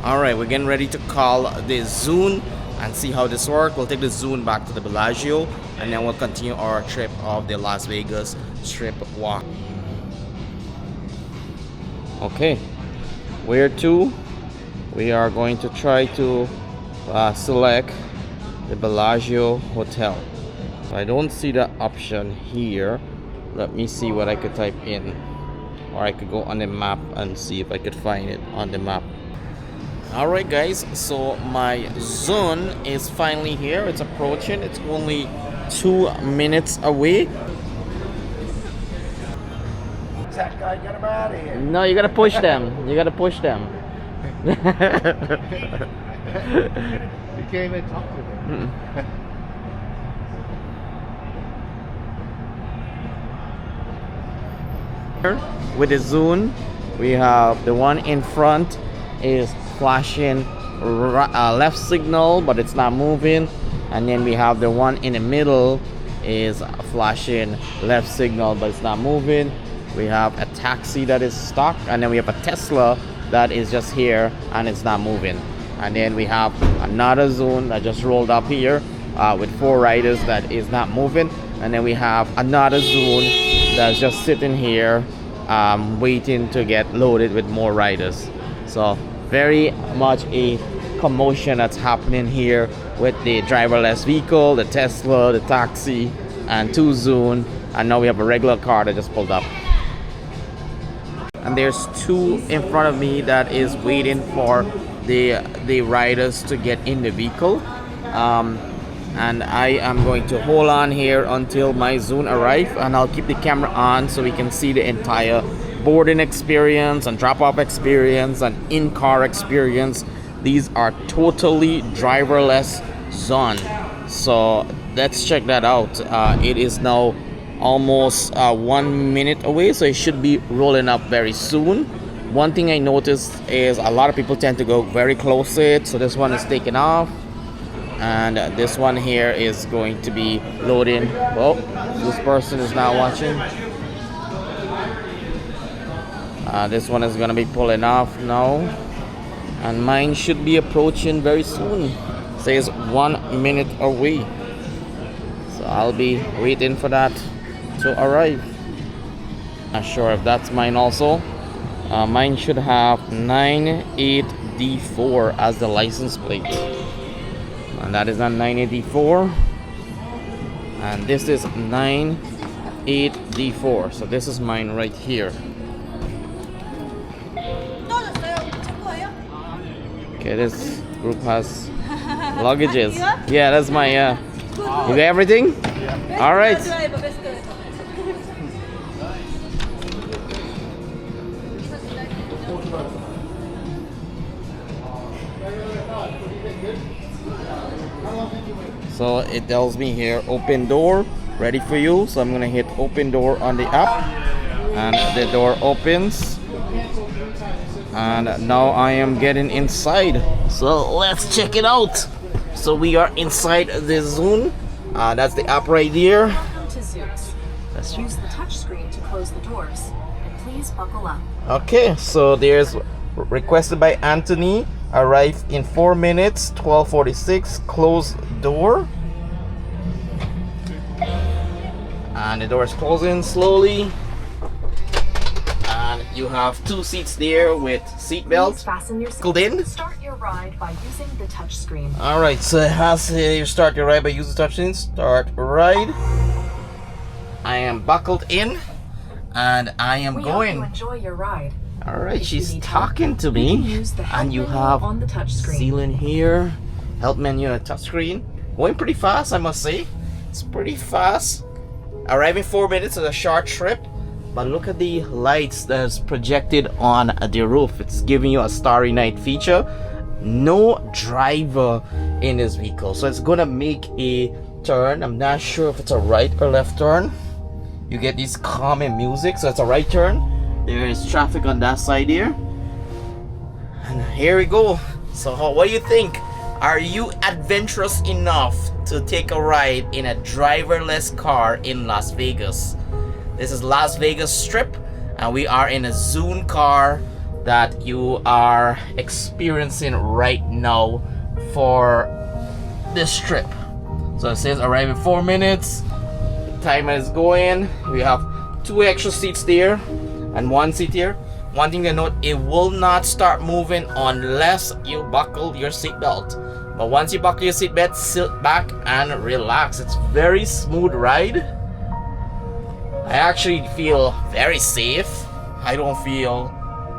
Alright, we're getting ready to call the Zune and see how this works. We'll take the Zune back to the Bellagio and then we'll continue our trip of the Las Vegas Strip walk. Okay, where to? We are going to try to select the Bellagio Hotel. I don't see the option here. Let me see what I could type in. Or I could go on the map and see if I could find it on the map. Alright guys, so my Zune is finally here. It's approaching. It's only 2 minutes away. That guy, get him out of here. No, you gotta push them. You gotta push them. You can't even talk to them. With the Zune, we have the one in front is flashing left signal, but it's not moving, and then we have the one in the middle is flashing left signal, but it's not moving. We have a taxi that is stuck, and then we have a Tesla that is just here and it's not moving. And then we have another Zune that just rolled up here with 4 riders that is not moving, and then we have another Zune that's just sitting here waiting to get loaded with more riders. So very much a commotion that's happening here with the driverless vehicle, the Tesla, the taxi, and 2 Zune, and now we have a regular car that just pulled up. And there's 2 in front of me that is waiting for the riders to get in the vehicle. And I am going to hold on here until my Zune arrives, and I'll keep the camera on so we can see the entire boarding experience and drop-off experience and in-car experience. These are totally driverless zone, so let's check that out. It is now almost 1 minute away, so it should be rolling up very soon. One thing I noticed is a lot of people tend to go very close to it, so this one is taking off, and this one here is going to be loading. Oh, this person is now watching. This one is going to be pulling off now, and mine should be approaching very soon. It says 1 minute away, so I'll be waiting for that to arrive. Not sure if that's mine also. Mine should have 98D4 as the license plate, and that is not 98D4, and this is 98D4, so this is mine right here. Okay, this group has luggages. Yeah, that's my you got everything? All right. So it tells me here, open door, ready for you. So I'm gonna hit open door on the app, and the door opens. And now I am getting inside. So let's check it out. So we are inside the Zune. That's the app right here. Welcome to Zoox. Let's use the touch screen to close the doors, and please buckle up. Okay, so there's requested by Anthony. Arrive in 4 minutes, 12:46. Close door. And the door is closing slowly. And you have 2 seats there with seat belts. Fasten your Buckled in. Start your ride by using the touch screen. All right, so it has you start your ride by using the touch screen. Start ride. I am buckled in, and I am We going. hope you enjoy your ride. All right, If she's you need talking help, to you me, can use the help and you menu have on the touch screen. ceiling here, help menu on a touch screen. Going pretty fast, I must say. It's pretty fast. Arriving 4 minutes is a short trip, but look at the lights that's projected on the roof. It's giving you a starry night feature. No driver in this vehicle, so it's gonna make a turn. I'm not sure if it's a right or left turn. You get this calming music, so it's a right turn. There is traffic on that side here, and here we go. So what do you think? Are you adventurous enough to take a ride in a driverless car in Las Vegas? This is Las Vegas Strip, and we are in a Zune car that you are experiencing right now for this trip. So it says arrive in 4 minutes. The timer is going. We have 2 extra seats there and 1 seat here. One thing to note, it will not start moving unless you buckle your seatbelt. But once you buckle your seatbelt, sit back and relax. It's very smooth ride. I actually feel very safe. I don't feel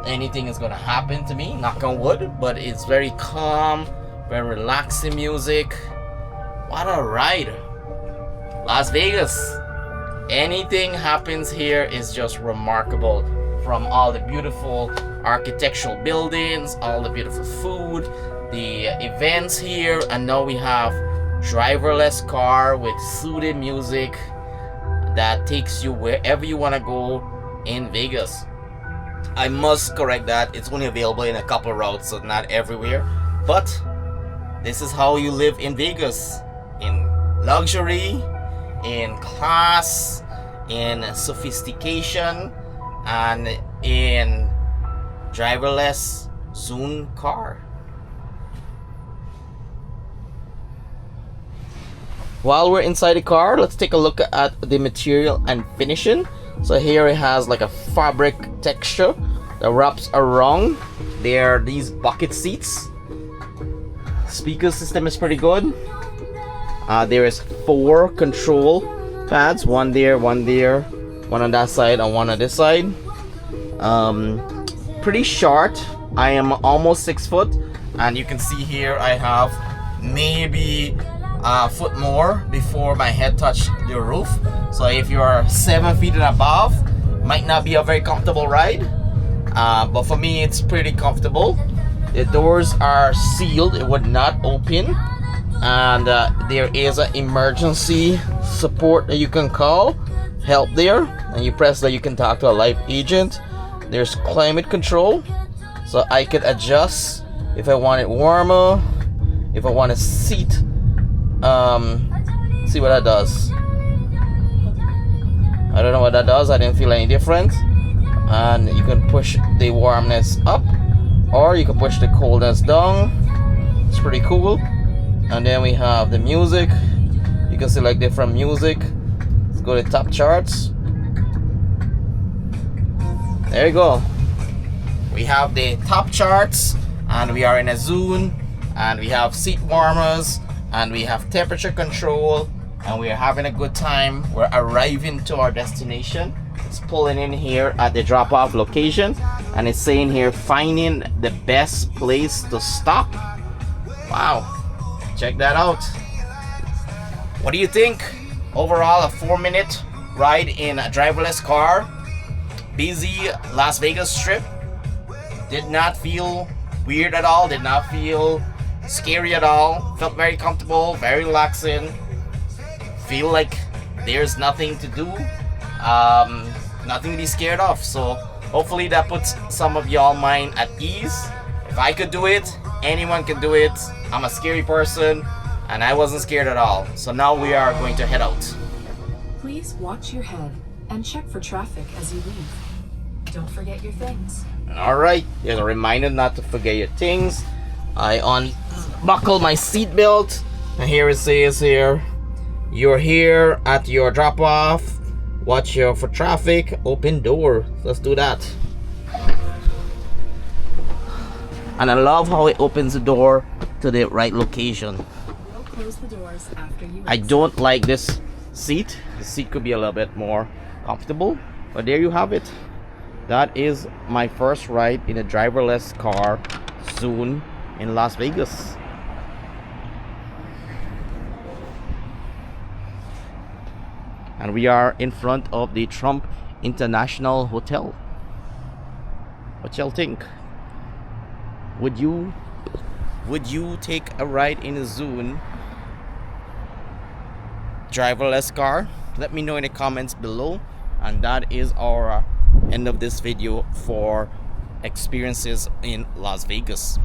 anything is gonna happen to me, knock on wood, but it's very calm, very relaxing music. What a ride. Las Vegas. Anything happens here is just remarkable. From all the beautiful architectural buildings, all the beautiful food, the events here, and now we have driverless car with soothing music that takes you wherever you want to go in Vegas. I must correct that, it's only available in a couple routes, so not everywhere, but this is how you live in Vegas, in luxury, in class, in sophistication, and in driverless Zoom car. While we're inside the car, let's take a look at the material and finishing. So here it has like a fabric texture that wraps around. There are these bucket seats. Speaker system is pretty good. There is 4 control pads, one there, one on that side and one on this side. Pretty short. I am almost 6 foot, and you can see here I have maybe a foot more before my head touched the roof. So if you are 7 feet and above, might not be a very comfortable ride, but for me it's pretty comfortable. The doors are sealed, it would not open, and there is an emergency support that you can call, help there, and you press that, you can talk to a live agent. There's climate control, so I could adjust if I want it warmer, if I want a seat. See what that does. I don't know what that does. I didn't feel any difference. And you can push the warmness up, or you can push the coldness down. It's pretty cool. And then we have the music. You can select different music. Let's go to top charts. There you go. We have the top charts, and we are in a zone, and we have seat warmers, and we have temperature control, and we are having a good time. We're arriving to our destination. It's pulling in here at the drop-off location, and it's saying here finding the best place to stop. Wow, check that out. What do you think? Overall, a 4-minute ride in a driverless car. Busy Las Vegas Strip. Did not feel weird at all, did not feel scary at all. Felt very comfortable, very relaxing. Feel like there's nothing to do, nothing to be scared of. So hopefully that puts some of y'all mind at ease. If I could do it, anyone can do it. I'm a scary person, and I wasn't scared at all. So now we are going to head out. Please watch your head and check for traffic as you leave. Don't forget your things. Alright, there's a reminder not to forget your things. I unbuckle my seatbelt, and here it says here, you're here at your drop off. Watch your for traffic, open door. Let's do that. And I love how it opens the door to the right location. We'll close the doors after you I don't like this seat. The seat could be a little bit more comfortable, but there you have it. That is my first ride in a driverless car soon in Las Vegas. And we are in front of the Trump International Hotel. What y'all think? Would you take a ride in a Zoom driverless car? Let me know in the comments below. And that is our end of this video for experiences in Las Vegas.